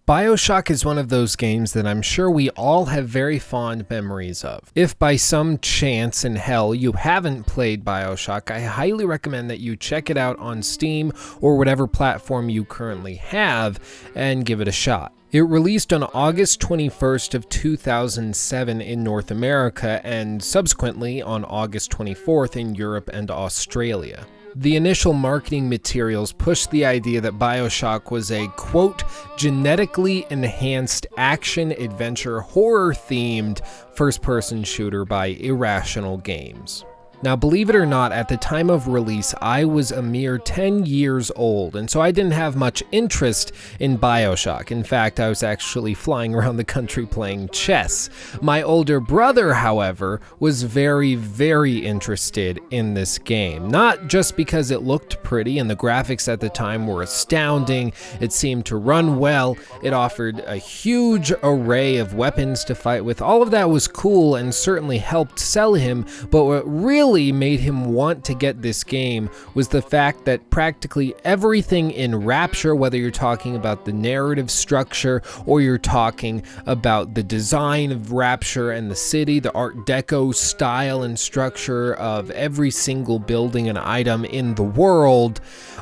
Bioshock is one of those games that I'm sure we all have very fond memories of. If by some chance in hell you haven't played Bioshock, I highly recommend that you check it out on Steam or whatever platform you currently have and give it a shot. It released on August 21st of 2007 in North America and subsequently on August 24th in Europe and Australia. The initial marketing materials pushed the idea that Bioshock was a, quote, genetically enhanced action-adventure horror-themed first-person shooter by Irrational Games. Now, believe it or not, at the time of release, I was a mere 10 years old, and so I didn't have much interest in Bioshock. In fact, I was actually flying around the country playing chess. My older brother, however, was very, very interested in this game. Not just because it looked pretty and the graphics at the time were astounding, it seemed to run well, it offered a huge array of weapons to fight with. All of that was cool and certainly helped sell him, but what really made him want to get this game was the fact that practically everything in Rapture, whether you're talking about the narrative structure or you're talking about the design of Rapture and the city, the Art Deco style and structure of every single building and item in the world,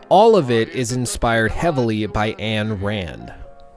all of it is inspired heavily by Ayn Rand.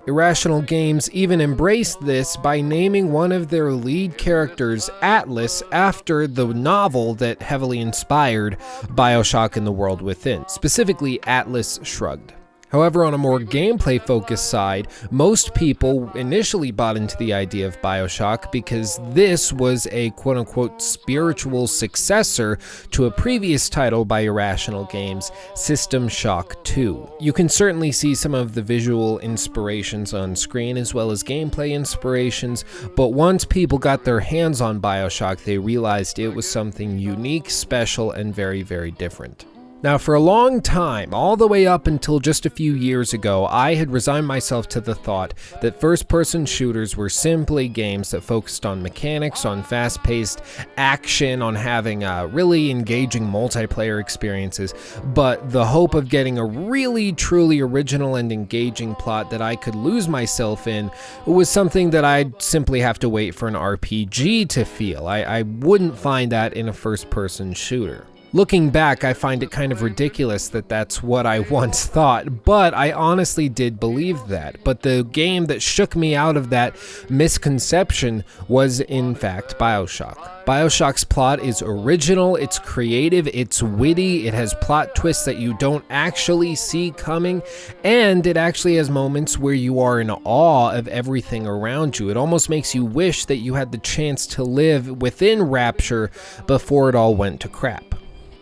Irrational Games even embraced this by naming one of their lead characters, Atlas, after the novel that heavily inspired Bioshock and the World Within, specifically Atlas Shrugged. However, on a more gameplay-focused side, most people initially bought into the idea of Bioshock because this was a quote-unquote spiritual successor to a previous title by Irrational Games, System Shock 2. You can certainly see some of the visual inspirations on screen as well as gameplay inspirations, but once people got their hands on Bioshock, they realized it was something unique, special, and very, very different. Now, for a long time, all the way up until just a few years ago, I had resigned myself to the thought that first-person shooters were simply games that focused on mechanics, on fast-paced action, on having really engaging multiplayer experiences, but the hope of getting a really, truly original and engaging plot that I could lose myself in was something that I'd simply have to wait for an RPG to feel. I wouldn't find that in a first-person shooter. Looking back, I find it kind of ridiculous that that's what I once thought, but I honestly did believe that. But the game that shook me out of that misconception was, in fact, Bioshock. Bioshock's plot is original, it's creative, it's witty, it has plot twists that you don't actually see coming, and it actually has moments where you are in awe of everything around you. It almost makes you wish that you had the chance to live within Rapture before it all went to crap.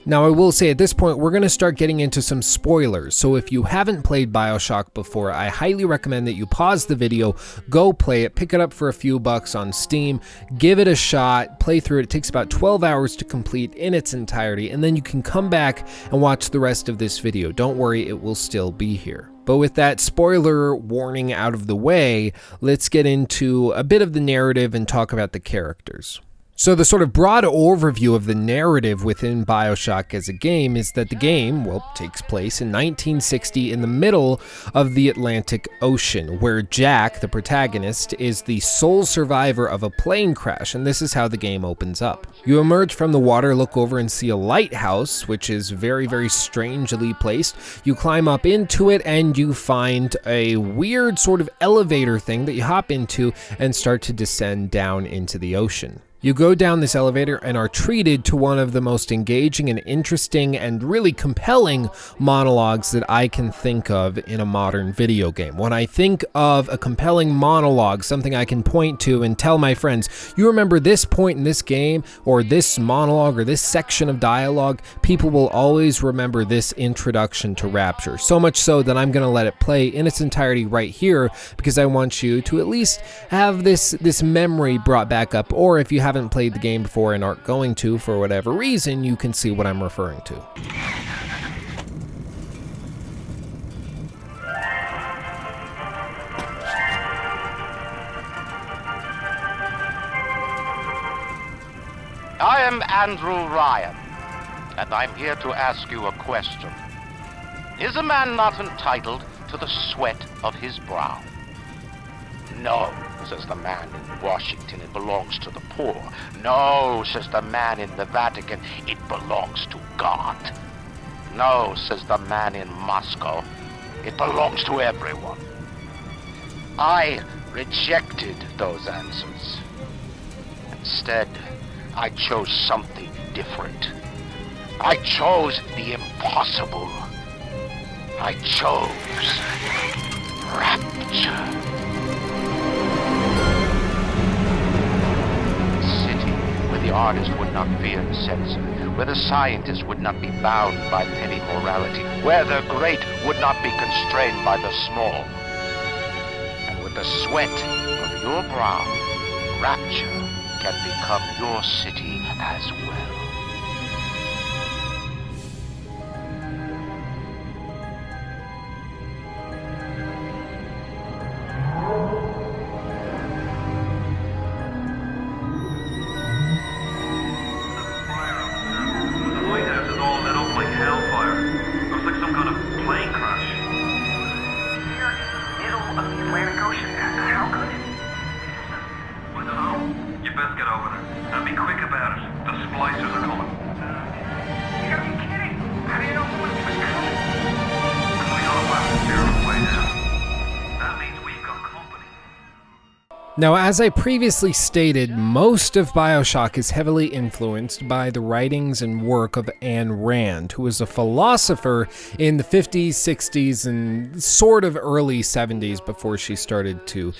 Now, I will say at this point, we're going to start getting into some spoilers, so if you haven't played Bioshock before, I highly recommend that you pause the video, go play it, pick it up for a few bucks on Steam, give it a shot, play through it. It takes about 12 hours to complete in its entirety, and then you can come back and watch the rest of this video. Don't worry, it will still be here. But with that spoiler warning out of the way, let's get into a bit of the narrative and talk about the characters. So the sort of broad overview of the narrative within Bioshock as a game is that the game, takes place in 1960 in the middle of the Atlantic Ocean, where Jack, the protagonist, is the sole survivor of a plane crash, and this is how the game opens up. You emerge from the water, look over and see a lighthouse, which is very, very strangely placed. You climb up into it and you find a weird sort of elevator thing that you hop into and start to descend down into the ocean. You go down this elevator and are treated to one of the most engaging and interesting and really compelling monologues that I can think of in a modern video game. When I think of a compelling monologue, something I can point to and tell my friends, you remember this point in this game, or this monologue, or this section of dialogue, people will always remember this introduction to Rapture. So much so that I'm going to let it play in its entirety right here, because I want you to at least have this memory brought back up, or if you haven't played the game before and aren't going to for whatever reason, you can see what I'm referring to. I am Andrew Ryan, and I'm here to ask you a question. Is a man not entitled to the sweat of his brow? No, says the man in Washington, it belongs to the poor. No, says the man in the Vatican, it belongs to God. No, says the man in Moscow, it belongs to everyone. I rejected those answers. Instead, I chose something different. I chose the impossible. I chose Rapture. A city where the artist would not fear the censor, where the scientist would not be bound by petty morality, where the great would not be constrained by the small. And with the sweat of your brow, Rapture can become your city as well. Now, as I previously stated, most of Bioshock is heavily influenced by the writings and work of Ayn Rand, who was a philosopher in the 50s, 60s, and sort of early 70s before she started to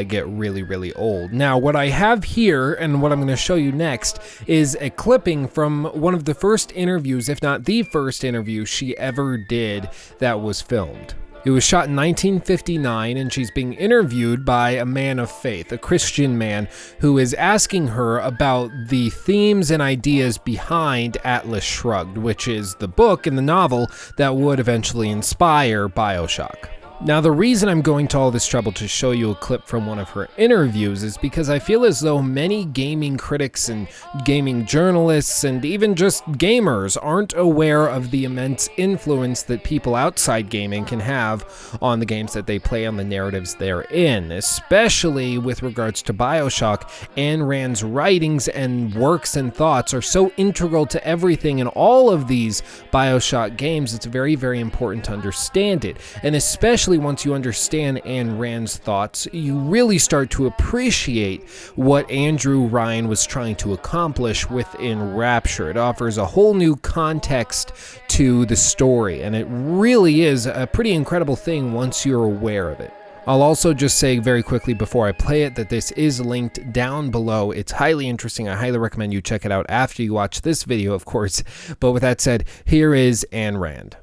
get really, really old. Now, what I have here, and what I'm going to show you next, is a clipping from one of the first interviews, if not the first interview she ever did that was filmed. It was shot in 1959, and she's being interviewed by a man of faith, a Christian man, who is asking her about the themes and ideas behind Atlas Shrugged, which is the book and the novel that would eventually inspire Bioshock. Now, the reason I'm going to all this trouble to show you a clip from one of her interviews is because I feel as though many gaming critics and gaming journalists and even just gamers aren't aware of the immense influence that people outside gaming can have on the games that they play, on the narratives they're in, especially with regards to Bioshock. Ayn Rand's writings and works and thoughts are so integral to everything in all of these Bioshock games, it's very, very important to understand it. And especially once you understand Ayn Rand's thoughts, you really start to appreciate what Andrew Ryan was trying to accomplish within Rapture. It offers a whole new context to the story, and it really is a pretty incredible thing once you're aware of it. I'll also just say very quickly before I play it that this is linked down below. It's highly interesting. I highly recommend you check it out after you watch this video, of course. But with that said, here is Ayn Rand.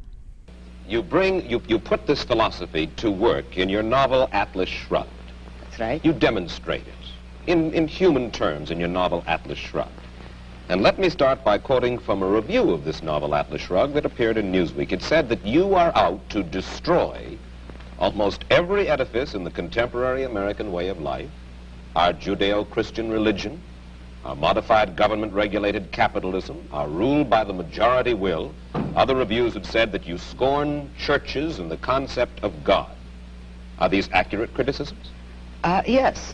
You put this philosophy to work in your novel Atlas Shrugged. That's right. You demonstrate it in human terms in your novel Atlas Shrugged. And let me start by quoting from a review of this novel Atlas Shrugged that appeared in Newsweek. It said that you are out to destroy almost every edifice in the contemporary American way of life, our Judeo-Christian religion, our modified government-regulated capitalism, our rule by the majority will. Other reviews have said that you scorn churches and the concept of God. Are these accurate criticisms? Yes.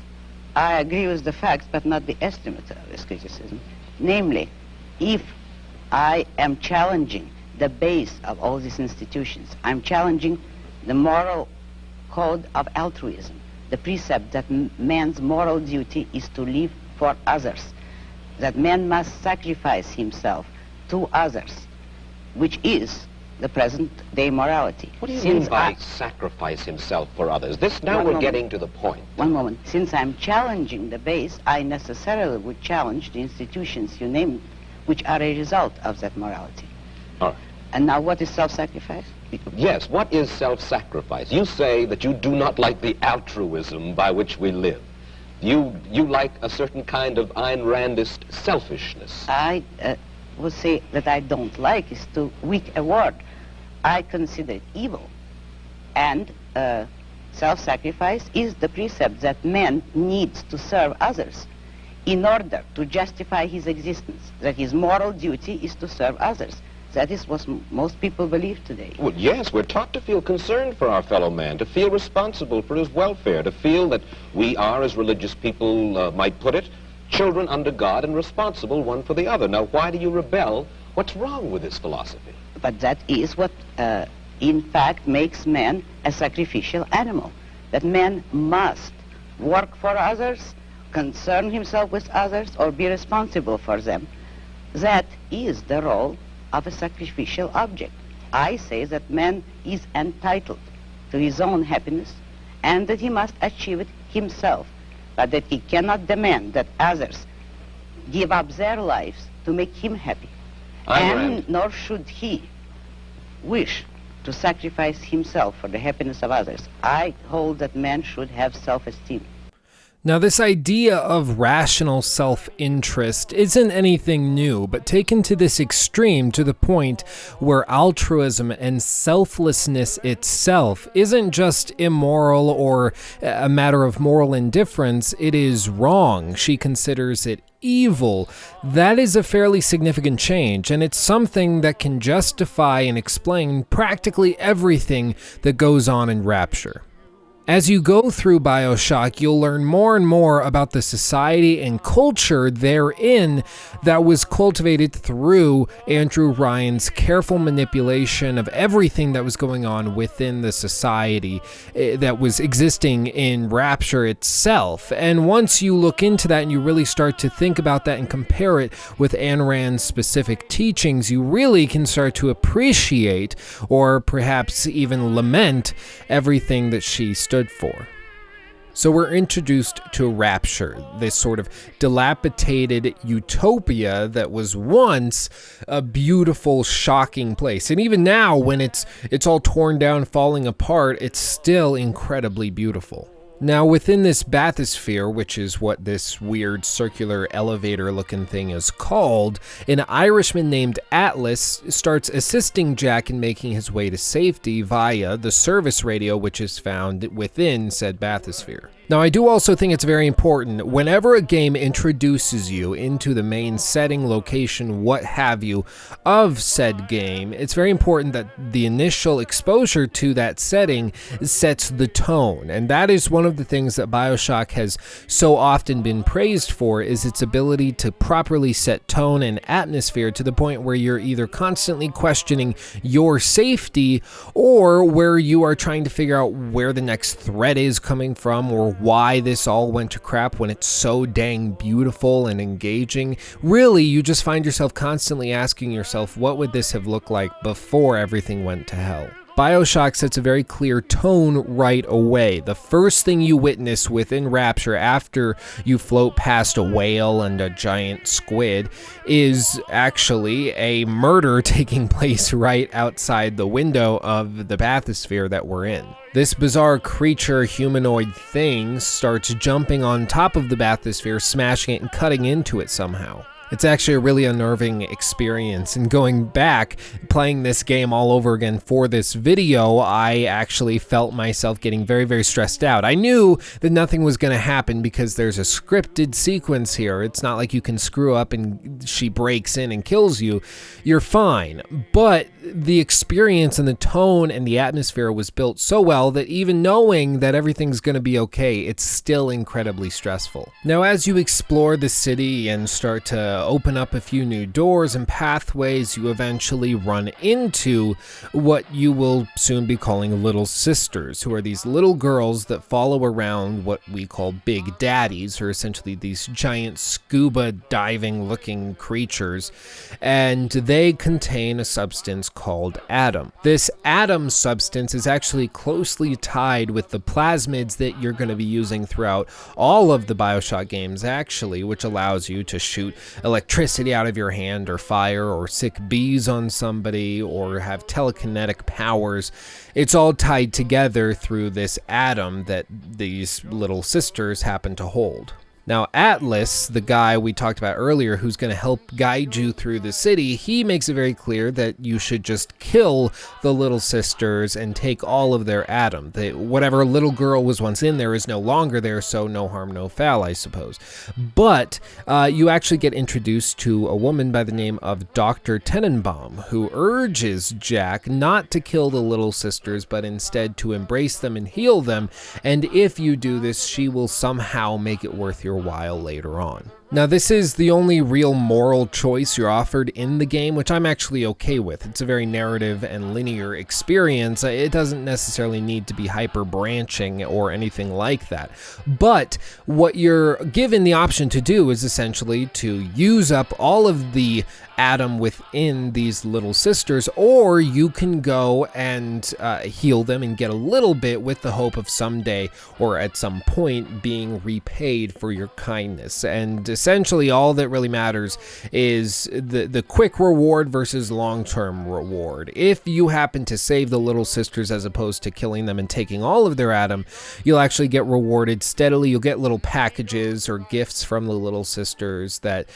I agree with the facts, but not the estimate of this criticism. Namely, if I am challenging the base of all these institutions, I'm challenging the moral code of altruism, the precept that man's moral duty is to live for others, that man must sacrifice himself to others, which is the present-day morality. What do you mean by sacrifice himself for others? We're getting to the point. One moment. Since I'm challenging the base, I necessarily would challenge the institutions you named, which are a result of that morality. All right. And now what is self-sacrifice? Yes, what is self-sacrifice? You say that you do not like the altruism by which we live. You like a certain kind of Ayn Randist selfishness. I would say that I don't like is too weak a word. I consider it evil. And self-sacrifice is the precept that man needs to serve others in order to justify his existence, that his moral duty is to serve others. That is what most people believe today. Well, yes, we're taught to feel concerned for our fellow man, to feel responsible for his welfare, to feel that we are, as religious people might put it, children under God and responsible one for the other. Now, why do you rebel? What's wrong with this philosophy? But that is what, in fact, makes man a sacrificial animal. That man must work for others, concern himself with others, or be responsible for them. That is the role of a sacrificial object. I say that man is entitled to his own happiness and that he must achieve it himself, but that he cannot demand that others give up their lives to make him happy. And nor should he wish to sacrifice himself for the happiness of others. I hold that man should have self-esteem. Now, this idea of rational self-interest isn't anything new, but taken to this extreme, to the point where altruism and selflessness itself isn't just immoral or a matter of moral indifference, it is wrong. She considers it evil. That is a fairly significant change, and it's something that can justify and explain practically everything that goes on in Rapture. As you go through Bioshock, you'll learn more and more about the society and culture therein that was cultivated through Andrew Ryan's careful manipulation of everything that was going on within the society that was existing in Rapture itself. And once you look into that and you really start to think about that and compare it with Ayn Rand's specific teachings, you really can start to appreciate, or perhaps even lament, everything that she stood for. So we're introduced to Rapture, this sort of dilapidated utopia that was once a beautiful, shocking place. And even now, when it's all torn down, falling apart, it's still incredibly beautiful. Now, within this bathysphere, which is what this weird circular elevator-looking thing is called, an Irishman named Atlas starts assisting Jack in making his way to safety via the service radio, which is found within said bathysphere. Now, I do also think it's very important, whenever a game introduces you into the main setting, location, what have you, of said game, it's very important that the initial exposure to that setting sets the tone. And that is one of the things that Bioshock has so often been praised for, is its ability to properly set tone and atmosphere to the point where you're either constantly questioning your safety, or where you are trying to figure out where the next threat is coming from, or why this all went to crap when it's so dang beautiful and engaging. Really, you just find yourself constantly asking yourself, what would this have looked like before everything went to hell? Bioshock sets a very clear tone right away. The first thing you witness within Rapture after you float past a whale and a giant squid is actually a murder taking place right outside the window of the bathysphere that we're in. This bizarre creature humanoid thing starts jumping on top of the bathysphere, smashing it and cutting into it somehow. It's actually a really unnerving experience, and going back, playing this game all over again for this video, I actually felt myself getting very, very stressed out. I knew that nothing was going to happen because there's a scripted sequence here. It's not like you can screw up and she breaks in and kills you. You're fine. But the experience and the tone and the atmosphere was built so well that even knowing that everything's going to be okay, it's still incredibly stressful. Now, as you explore the city and start to open up a few new doors and pathways, you eventually run into what you will soon be calling little sisters, who are these little girls that follow around what we call big daddies, or essentially these giant scuba diving looking creatures, and they contain a substance called Atom. This Atom substance is actually closely tied with the plasmids that you're going to be using throughout all of the Bioshock games, actually, which allows you to shoot electricity out of your hand, or fire, or sick bees on somebody, or have telekinetic powers. It's all tied together through this atom that these little sisters happen to hold. Now, Atlas, the guy we talked about earlier who's going to help guide you through the city, he makes it very clear that you should just kill the Little Sisters and take all of their Adam. Whatever little girl was once in there is no longer there, so no harm, no foul, I suppose. But you actually get introduced to a woman by the name of Dr. Tenenbaum, who urges Jack not to kill the Little Sisters, but instead to embrace them and heal them, and if you do this, she will somehow make it worth your while later on. Now, this is the only real moral choice you're offered in the game, which I'm actually okay with. It's a very narrative and linear experience. It doesn't necessarily need to be hyper-branching or anything like that. But what you're given the option to do is essentially to use up all of the Adam within these Little Sisters, or you can go and heal them and get a little bit with the hope of someday or at some point being repaid for your kindness. And essentially all that really matters is the quick reward versus long-term reward. If you happen to save the Little Sisters as opposed to killing them and taking all of their Adam, you'll actually get rewarded steadily. You'll get little packages or gifts from the Little Sisters that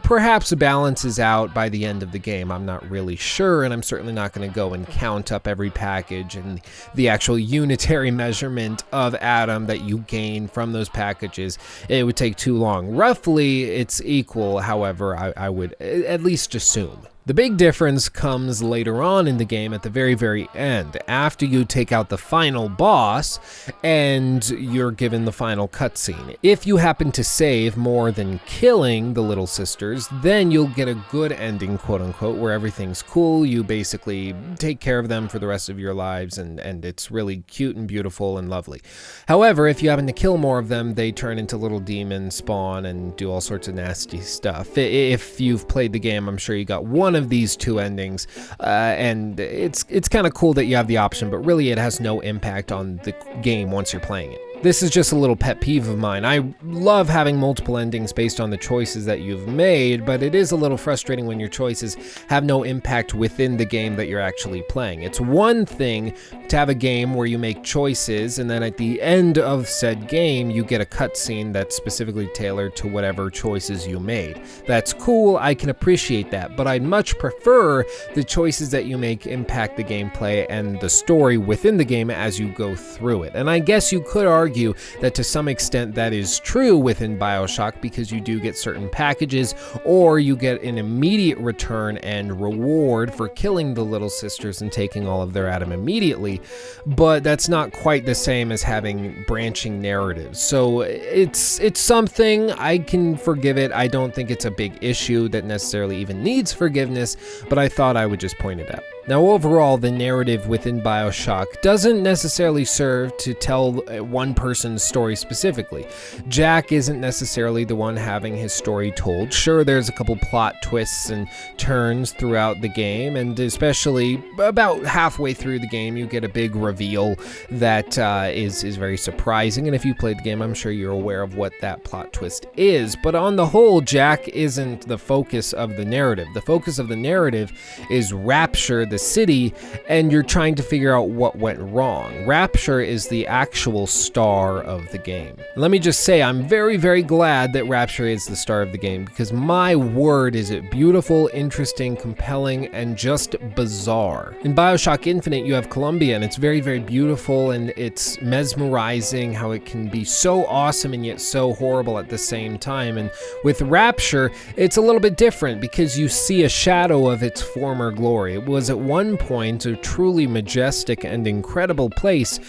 perhaps balances out by the end of the game. I'm not really sure, and I'm certainly not going to go and count up every package and the actual unitary measurement of Adam that you gain from those packages. It would take too long. Roughly, it's equal, however, I would at least assume. The big difference comes later on in the game at the very, very end, after you take out the final boss and you're given the final cutscene. If you happen to save more than killing the Little Sisters, then you'll get a good ending, quote-unquote, where everything's cool. You basically take care of them for the rest of your lives, and it's really cute and beautiful and lovely. However, if you happen to kill more of them, they turn into little demons, spawn, and do all sorts of nasty stuff. If you've played the game, I'm sure you got one of these two endings, and it's kind of cool that you have the option, but really it has no impact on the game once you're playing it. This is just a little pet peeve of mine. I love having multiple endings based on the choices that you've made, but it is a little frustrating when your choices have no impact within the game that you're actually playing. It's one thing to have a game where you make choices, and then at the end of said game, you get a cutscene that's specifically tailored to whatever choices you made. That's cool, I can appreciate that, but I'd much prefer the choices that you make impact the gameplay and the story within the game as you go through it. And I guess you could argue that to some extent that is true within Bioshock, because you do get certain packages, or you get an immediate return and reward for killing the Little Sisters and taking all of their Adam immediately, but that's not quite the same as having branching narratives. So it's something, I can forgive it. I don't think it's a big issue that necessarily even needs forgiveness, but I thought I would just point it out. Now, overall, the narrative within Bioshock doesn't necessarily serve to tell one person's story specifically. Jack isn't necessarily the one having his story told. Sure, there's a couple plot twists and turns throughout the game, and especially about halfway through the game, you get a big reveal that is very surprising, and if you played the game, I'm sure you're aware of what that plot twist is. But on the whole, Jack isn't the focus of the narrative. The focus of the narrative is Rapture, the city, and you're trying to figure out what went wrong. Rapture is the actual star of the game. Let me just say, I'm very, very glad that Rapture is the star of the game, because my word, is it beautiful, interesting, compelling, and just bizarre. In Bioshock Infinite, you have Columbia, and it's very, very beautiful, and it's mesmerizing how it can be so awesome and yet so horrible at the same time. And with Rapture, it's a little bit different, because you see a shadow of its former glory. It was at one point a truly majestic and incredible place,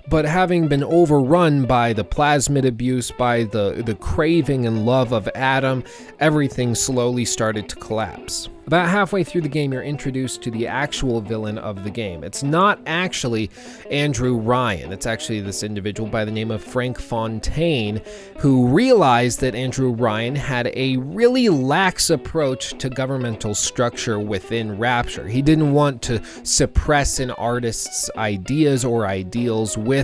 but having been overrun by the plasmid abuse, by the craving and love of Adam, everything slowly started to collapse. About halfway through the game, you're introduced to the actual villain of the game. It's not actually Andrew Ryan. It's actually this individual by the name of Frank Fontaine, who realized that Andrew Ryan had a really lax approach to governmental structure within Rapture. He didn't want to suppress an artist's ideas or ideals with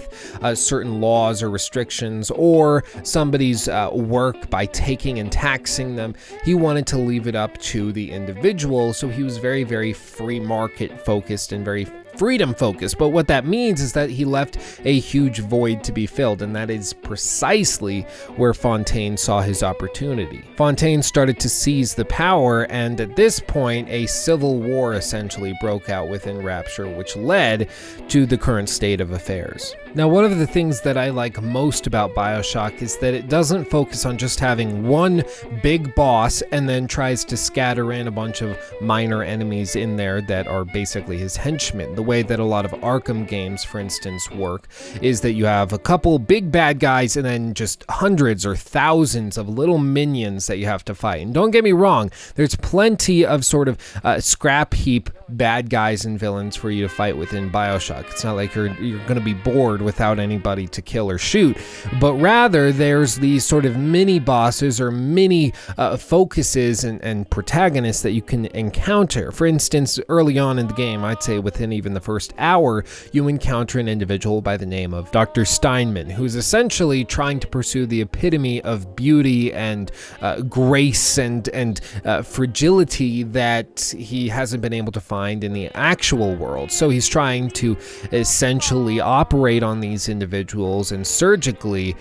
certain laws or restrictions, or somebody's work by taking and taxing them. He wanted to leave it up to the individual. So he was very, very free market focused and very freedom focused, but what that means is that he left a huge void to be filled, and that is precisely where Fontaine saw his opportunity. Fontaine started to seize the power, and at this point, a civil war essentially broke out within Rapture, which led to the current state of affairs. Now, one of the things that I like most about Bioshock is that it doesn't focus on just having one big boss and then tries to scatter in a bunch of minor enemies in there that are basically his henchmen. The way that a lot of Arkham games, for instance, work is that you have a couple big bad guys and then just hundreds or thousands of little minions that you have to fight. And don't get me wrong, there's plenty of sort of scrap heap bad guys and villains for you to fight within Bioshock. It's not like you're going to be bored without anybody to kill or shoot, but rather there's these sort of mini bosses or mini focuses and protagonists that you can encounter. For instance, early on in the game, I'd say within even the first hour, you encounter an individual by the name of Dr. Steinman, who's essentially trying to pursue the epitome of beauty and grace and fragility that he hasn't been able to find in the actual world. So he's trying to essentially operate on these individuals and surgically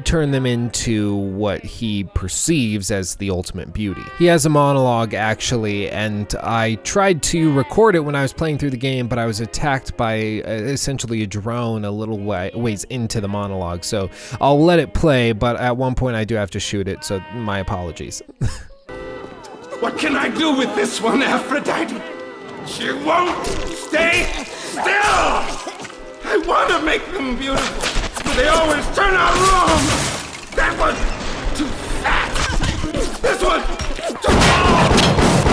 turn them into what he perceives as the ultimate beauty. He has a monologue actually, and I tried to record it when I was playing through the game, but I was attacked by essentially a drone a little ways into the monologue. So I'll let it play, but at one point I do have to shoot it, so my apologies. What can I do with this one, Aphrodite? She won't stay still! I want to make them beautiful, but they always turn out wrong! That was too fat! This one too tall!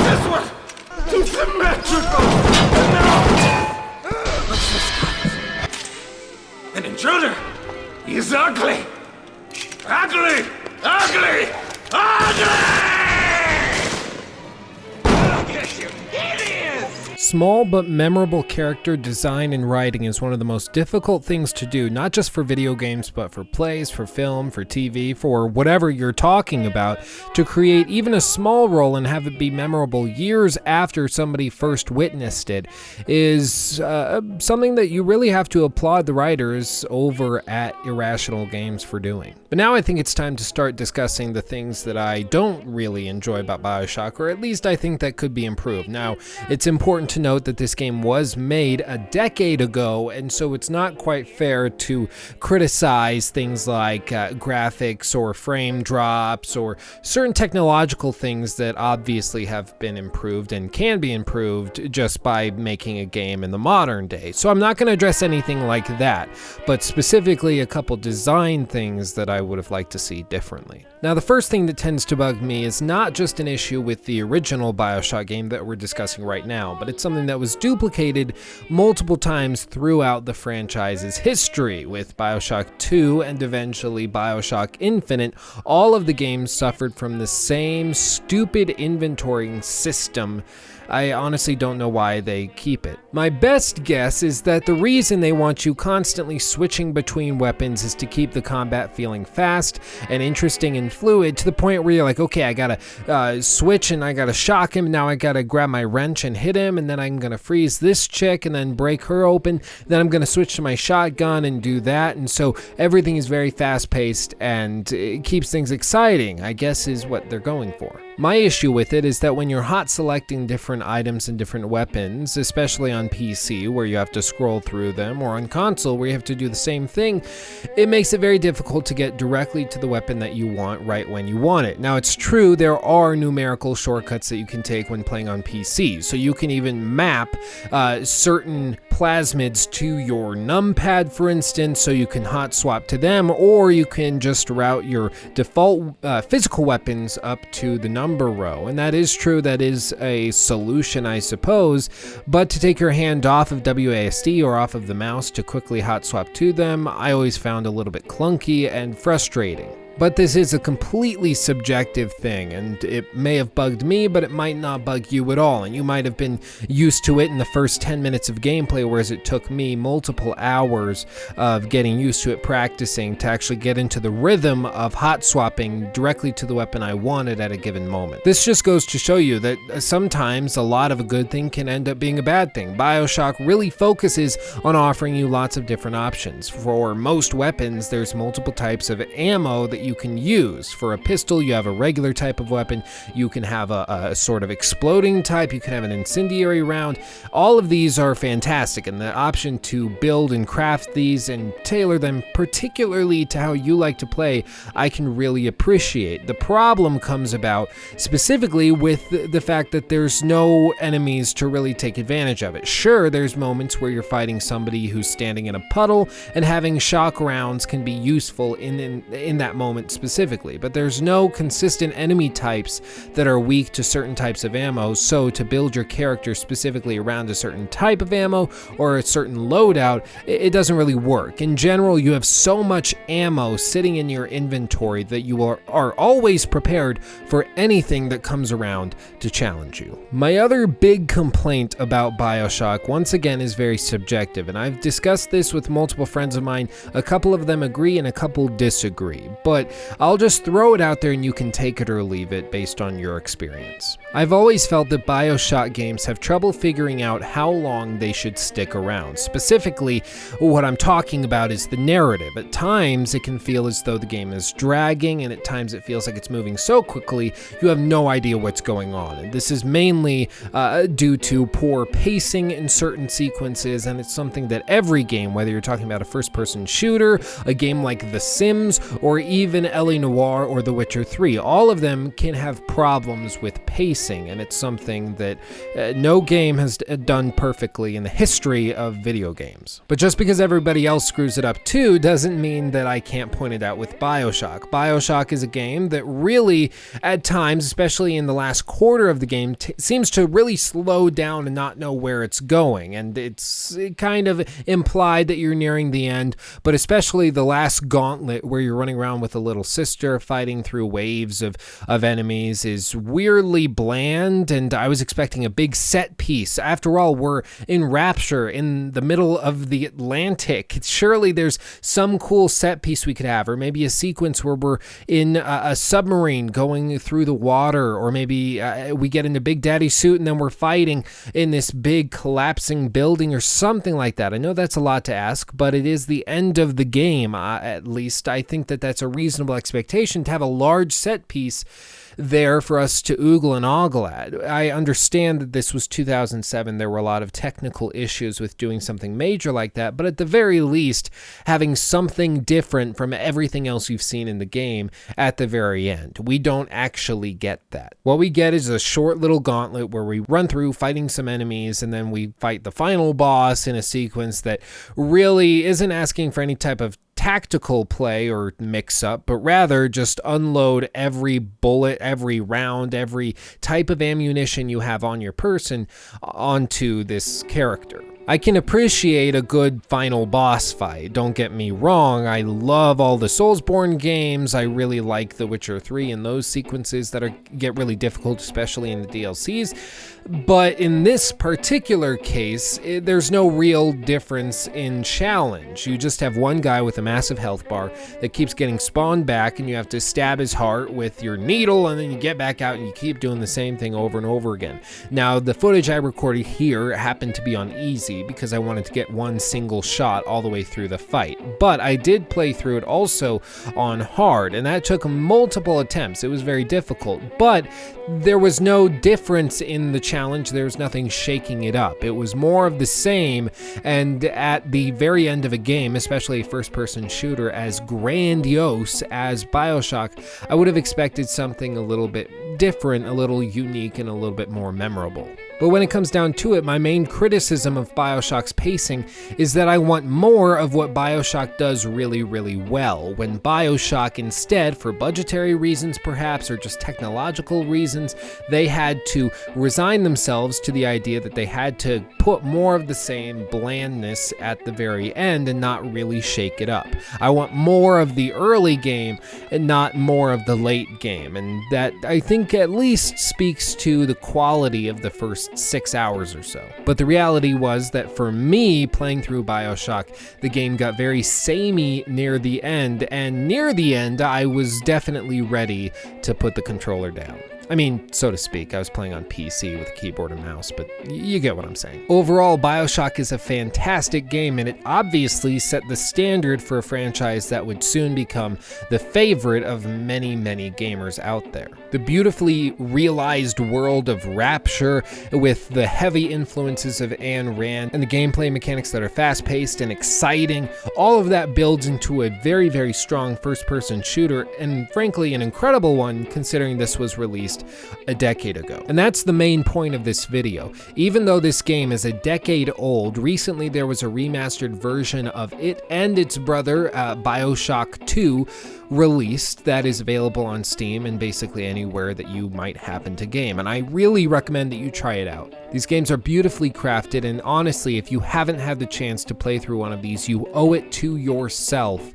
This one too symmetrical! And now... What's this guy? An intruder! He's ugly! Ugly! Ugly! Ugly! Look at you! Small but memorable character design and writing is one of the most difficult things to do, not just for video games, but for plays, for film, for TV, for whatever you're talking about. To create even a small role and have it be memorable years after somebody first witnessed it is something that you really have to applaud the writers over at Irrational Games for doing. But now I think it's time to start discussing the things that I don't really enjoy about Bioshock, or at least I think that could be improved. Now, it's important to note that this game was made a decade ago, and so it's not quite fair to criticize things like graphics or frame drops or certain technological things that obviously have been improved and can be improved just by making a game in the modern day. So I'm not going to address anything like that, but specifically a couple design things that I would have liked to see differently. Now, the first thing that tends to bug me is not just an issue with the original Bioshock game that we're discussing right now, but it's something that was duplicated multiple times throughout the franchise's history. With Bioshock 2 and eventually Bioshock Infinite, all of the games suffered from the same stupid inventorying system. I honestly don't know why they keep it. My best guess is that the reason they want you constantly switching between weapons is to keep the combat feeling fast and interesting and fluid, to the point where you're like, okay, I gotta switch and I gotta shock him, now I gotta grab my wrench and hit him, and then I'm gonna freeze this chick and then break her open, then I'm gonna switch to my shotgun and do that, and so everything is very fast-paced and it keeps things exciting, I guess is what they're going for. My issue with it is that when you're hot selecting different items and different weapons, especially on PC where you have to scroll through them, or on console where you have to do the same thing, it makes it very difficult to get directly to the weapon that you want right when you want it. Now, it's true there are numerical shortcuts that you can take when playing on PC, so you can even map certain plasmids to your numpad, for instance, so you can hot swap to them, or you can just route your default physical weapons up to the number row. And that is true, that is a solution, I suppose, but to take your hand off of WASD or off of the mouse to quickly hot swap to them, I always found a little bit clunky and frustrating. But this is a completely subjective thing, and it may have bugged me, but it might not bug you at all, and you might have been used to it in the first 10 minutes of gameplay, whereas it took me multiple hours of getting used to it, practicing, to actually get into the rhythm of hot swapping directly to the weapon I wanted at a given moment. This just goes to show you that sometimes a lot of a good thing can end up being a bad thing. Bioshock really focuses on offering you lots of different options. For most weapons, there's multiple types of ammo that you can use. For a pistol, you have a regular type of weapon, you can have a sort of exploding type, you can have an incendiary round. All of these are fantastic, and the option to build and craft these and tailor them particularly to how you like to play, I can really appreciate. The problem comes about specifically with the fact that there's no enemies to really take advantage of it. Sure, there's moments where you're fighting somebody who's standing in a puddle, and having shock rounds can be useful in that moment specifically, but there's no consistent enemy types that are weak to certain types of ammo, so to build your character specifically around a certain type of ammo or a certain loadout, it doesn't really work. In general, you have so much ammo sitting in your inventory that you are always prepared for anything that comes around to challenge you. My other big complaint about Bioshock, once again, is very subjective, and I've discussed this with multiple friends of mine. A couple of them agree and a couple disagree, but I'll just throw it out there and you can take it or leave it based on your experience. I've always felt that Bioshock games have trouble figuring out how long they should stick around. Specifically, what I'm talking about is the narrative. At times, it can feel as though the game is dragging, and at times it feels like it's moving so quickly you have no idea what's going on. And this is mainly due to poor pacing in certain sequences, and it's something that every game, whether you're talking about a first-person shooter, a game like The Sims, or even L.A. Noire or The Witcher 3, all of them can have problems with pacing, and it's something that no game has done perfectly in the history of video games. But just because everybody else screws it up too doesn't mean that I can't point it out with Bioshock. Bioshock is a game that really, at times, especially in the last quarter of the game, seems to really slow down and not know where it's going, and it's kind of implied that you're nearing the end, but especially the last gauntlet where you're running around with a little sister fighting through waves of enemies is weirdly bland, and I was expecting a big set piece. After all, we're in Rapture in the middle of the Atlantic. Surely there's some cool set piece we could have, or maybe a sequence where we're in a submarine going through the water, or maybe we get into Big Daddy's suit and then we're fighting in this big collapsing building or something like that. I know that's a lot to ask, but it is the end of the game. At least I think that that's a reasonable expectation to have a large set piece there for us to oogle and ogle at. I understand that this was 2007. There were a lot of technical issues with doing something major like that, but at the very least, having something different from everything else you've seen in the game at the very end. We don't actually get that. What we get is a short little gauntlet where we run through fighting some enemies, and then we fight the final boss in a sequence that really isn't asking for any type of tactical play or mix-up, but rather just unload every bullet, every round, every type of ammunition you have on your person onto this character. I can appreciate a good final boss fight, don't get me wrong. I love all the Soulsborne games. I really like The Witcher 3 and those sequences that get really difficult, especially in the DLCs. But in this particular case, there's no real difference in challenge. You just have one guy with a massive health bar that keeps getting spawned back, and you have to stab his heart with your needle, and then you get back out and you keep doing the same thing over and over again. Now, the footage I recorded here happened to be on easy because I wanted to get one single shot all the way through the fight. But I did play through it also on hard, and that took multiple attempts. It was very difficult, but there was no difference in the challenge. There was nothing shaking it up. It was more of the same, and at the very end of a game, especially a first-person shooter as grandiose as Bioshock, I would have expected something a little bit different, a little unique, and a little bit more memorable. But when it comes down to it, my main criticism of Bioshock's pacing is that I want more of what Bioshock does really, really well, when Bioshock instead, for budgetary reasons perhaps, or just technological reasons, they had to resign themselves to the idea that they had to put more of the same blandness at the very end and not really shake it up. I want more of the early game and not more of the late game, and that I think at least speaks to the quality of the first 6 hours or so. But the reality was that for me, playing through Bioshock, the game got very samey near the end, and near the end I was definitely ready to put the controller down. I mean, so to speak. I was playing on PC with a keyboard and mouse, but you get what I'm saying. Overall, Bioshock is a fantastic game, and it obviously set the standard for a franchise that would soon become the favorite of many, many gamers out there. The beautifully realized world of Rapture, with the heavy influences of Ayn Rand, and the gameplay mechanics that are fast-paced and exciting, all of that builds into a very, very strong first-person shooter, and frankly, an incredible one considering this was released a decade ago. And that's the main point of this video. Even though this game is a decade old, recently there was a remastered version of it and its brother, Bioshock 2, released that is available on Steam and basically anywhere that you might happen to game, and I really recommend that you try it out. These games are beautifully crafted, and honestly, if you haven't had the chance to play through one of these, you owe it to yourself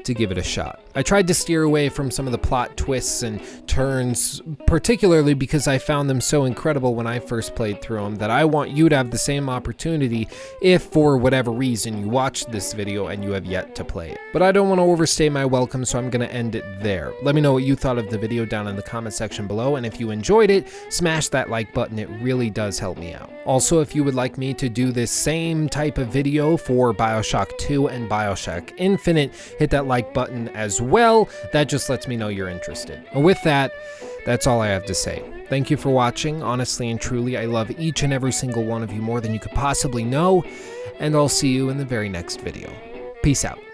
to give it a shot. I tried to steer away from some of the plot twists and turns, particularly because I found them so incredible when I first played through them, that I want you to have the same opportunity if for whatever reason you watched this video and you have yet to play it. But I don't want to overstay my welcome, so I'm going to end it there. Let me know what you thought of the video down in the comment section below, and if you enjoyed it, smash that like button. It really does help me out. Also, if you would like me to do this same type of video for Bioshock 2 and Bioshock Infinite, hit that like button as well. That just lets me know you're interested. And with that, that's all I have to say. Thank you for watching. Honestly and truly, I love each and every single one of you more than you could possibly know, and I'll see you in the very next video. Peace out.